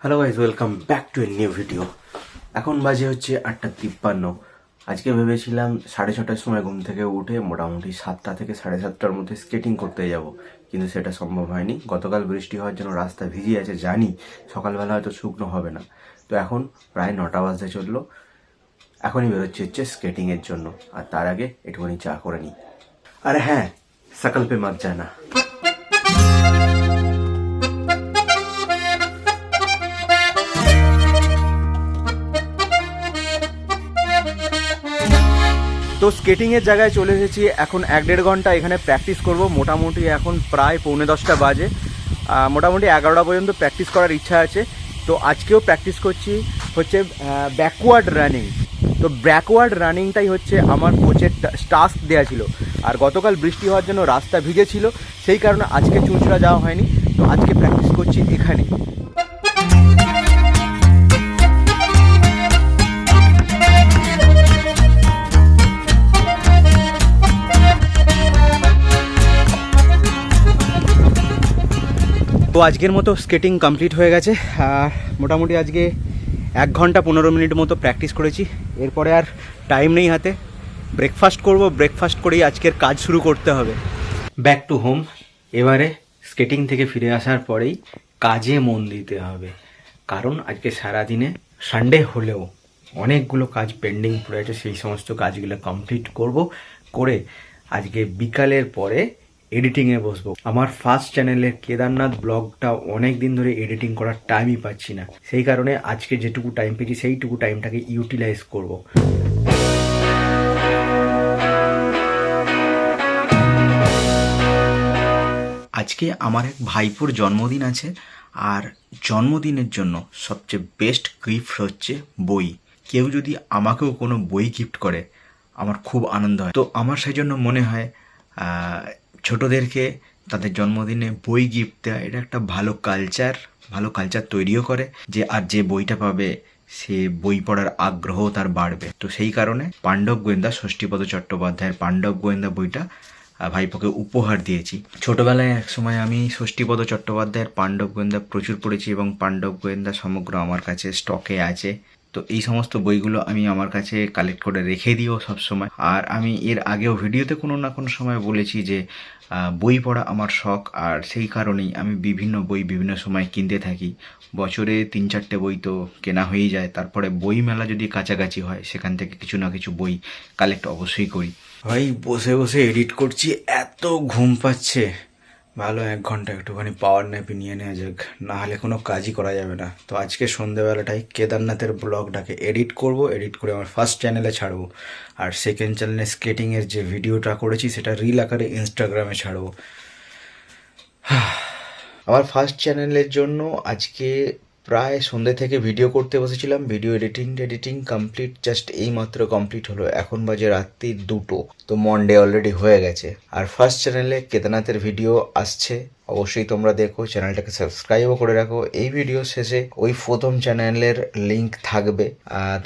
Hello guys, welcome back to a new video. এখন বাজে হচ্ছে 8:53। আজকে ভেবেছিলাম 6:30টার সময় ঘুম থেকে উঠে মোটামুটি 7টা থেকে 7:30টার মধ্যে স্কেটিং করতে যাব, কিন্তু সেটা সম্ভব হয়নি। গতকাল বৃষ্টি হওয়ার জন্য রাস্তা ভিজে আছে, জানি সকালবেলা হয়তো শুকনো হবে না। তো এখন প্রায় 9টা বাজতে চললো। এখনই বেরোচ্ছে স্কেটিংয়ের জন্য, আর তার আগে একটুখানি চা করে নিই। আরে হ্যাঁ, সকাল পে মত জানা। তো স্কেটিংয়ের জায়গায় চলে এসেছি। এখন 1-1.5 ঘন্টা এখানে প্র্যাকটিস করব। মোটামুটি এখন প্রায় 9:45 বাজে। মোটামুটি 11টা পর্যন্ত প্র্যাকটিস করার ইচ্ছা আছে। তো আজকেও প্র্যাকটিস করছি হচ্ছে ব্যাকওয়ার্ড রানিং। তো ব্যাকওয়ার্ড রানিংটাই হচ্ছে আমার কোচের টাস্ক দেওয়া ছিল। আর গতকাল বৃষ্টি হওয়ার জন্য রাস্তা ভিজে ছিল, সেই কারণে আজকে চুঁচুড়া যাওয়া হয়নি। তো আজকে প্র্যাকটিস করছি এখানে। তো আজকের মতো স্কেটিং কমপ্লিট হয়ে গেছে। আর মোটামুটি আজকে 1 ঘন্টা 15 মিনিট মতো প্র্যাকটিস করেছি। এরপরে আর টাইম নেই হাতে। ব্রেকফাস্ট করব, ব্রেকফাস্ট করেই আজকের কাজ শুরু করতে হবে। Back to home. এবারে স্কেটিং থেকে ফিরে আসার পরেই কাজে মন দিতে হবে, কারণ আজকে সারাদিনে সানডে হলেও অনেকগুলো কাজ পেন্ডিং পড়ে আছে। সেই সমস্ত কাজগুলো কমপ্লিট করে আজকে বিকালের পরে এডিটিংয়ে বসবো। আমার ফার্স্ট চ্যানেলের কেদারনাথ ব্লগটা অনেক দিন ধরে এডিটিং করার টাইমই পাচ্ছি না, সেই কারণে আজকে যেটুকু টাইম পেয়েছি সেইটুকু টাইমটাকে ইউটিলাইজ করব। আজকে আমার এক ভাইপোর জন্মদিন আছে, আর জন্মদিনের জন্য সবচেয়ে বেস্ট গিফট হচ্ছে বই। কেউ যদি আমাকেও কোনো বই গিফট করে আমার খুব আনন্দ হয়। তো আমার সেই জন্য মনে হয় ছোটদেরকে তাদের জন্মদিনে বই গিফট দেওয়া এটা একটা ভালো কালচার তৈরিও করে। যে বইটা পাবে সে বই পড়ার আগ্রহ তার বাড়বে। তো সেই কারণে পাণ্ডব গোয়েন্দা, ষষ্ঠীপদ চট্টোপাধ্যায়ের পাণ্ডব গোয়েন্দা বইটা ভাইপোকে উপহার দিয়েছি। ছোটবেলায় এক সময় আমি ষষ্ঠীপদ চট্টোপাধ্যায়ের পাণ্ডব গোয়েন্দা প্রচুর পড়েছি, এবং পাণ্ডব গোয়েন্দা সমগ্র আমার কাছে স্টকে আছে। তো এই সমস্ত বইগুলো আমি আমার কাছে কালেক্ট করে রেখে দিও সবসময়। আর আমি এর আগেও ভিডিওতে কোনো না কোনো সময় বলেছি যে বই পড়া আমার শখ, আর সেই কারণেই আমি বিভিন্ন বই বিভিন্ন সময় কিনতে থাকি। বছরে 3-4টে বই তো কেনা হয়েই যায়। তারপরে বই মেলা যদি কাছাকাছি হয় সেখান থেকে কিছু না কিছু বই কালেক্ট অবশ্যই করি। ভাই বসে বসে এডিট করছি, এত ঘুম পাচ্ছে। ভালো 1 ঘন্টা একটুখানি পাওয়ার ন্যাপই নিয়ে নেওয়া যাক, না হলে কোনো কাজই করা যাবে না। তো আজকে সন্ধ্যেবেলাটাই কেদারনাথের ব্লগটাকে এডিট করে আমার ফার্স্ট চ্যানেলে ছাড়বো, আর সেকেন্ড চ্যানেলে স্কেটিংয়ের যে ভিডিওটা করেছি সেটা রিল আকারে ইনস্টাগ্রামে ছাড়বো। আমার ফার্স্ট চ্যানেলের জন্য আজকে প্রায় সন্ধ্যে থেকে ভিডিও করতে বসেছিলাম। ভিডিও এডিটিং কমপ্লিট, জাস্ট এই মাত্র কমপ্লিট হলো। এখন বাজে রাত্রি 2টো। তো মনডে অলরেডি হয়ে গেছে। আর ফার্স্ট চ্যানেলে কেদারনাথের ভিডিও আসছে, অবশ্যই তোমরা দেখো, চ্যানেলটাকে সাবস্ক্রাইবও করে রাখো। এই ভিডিও শেষে ওই প্রথম চ্যানেলের লিঙ্ক থাকবে,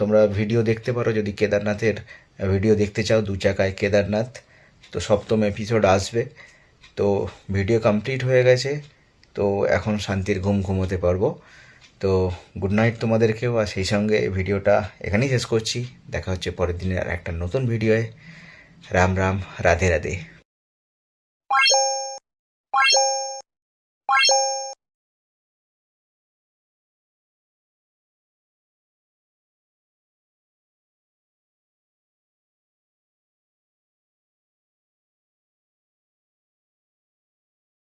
তোমরা ভিডিও দেখতে পারো যদি কেদারনাথের ভিডিও দেখতে চাও। 2 চাকায় কেদারনাথ, তো 7ম এপিসোড আসবে। তো ভিডিও কমপ্লিট হয়ে গেছে, তো এখন শান্তির ঘুম ঘুমোতে পারবো। তো গুড নাইট তোমাদেরকেও, আর সেই সঙ্গে ভিডিওটা এখানেই শেষ করছি। দেখা হচ্ছে পরের দিনের আর একটা নতুন ভিডিওয়ে। রাম রাম, রাধে রাধে।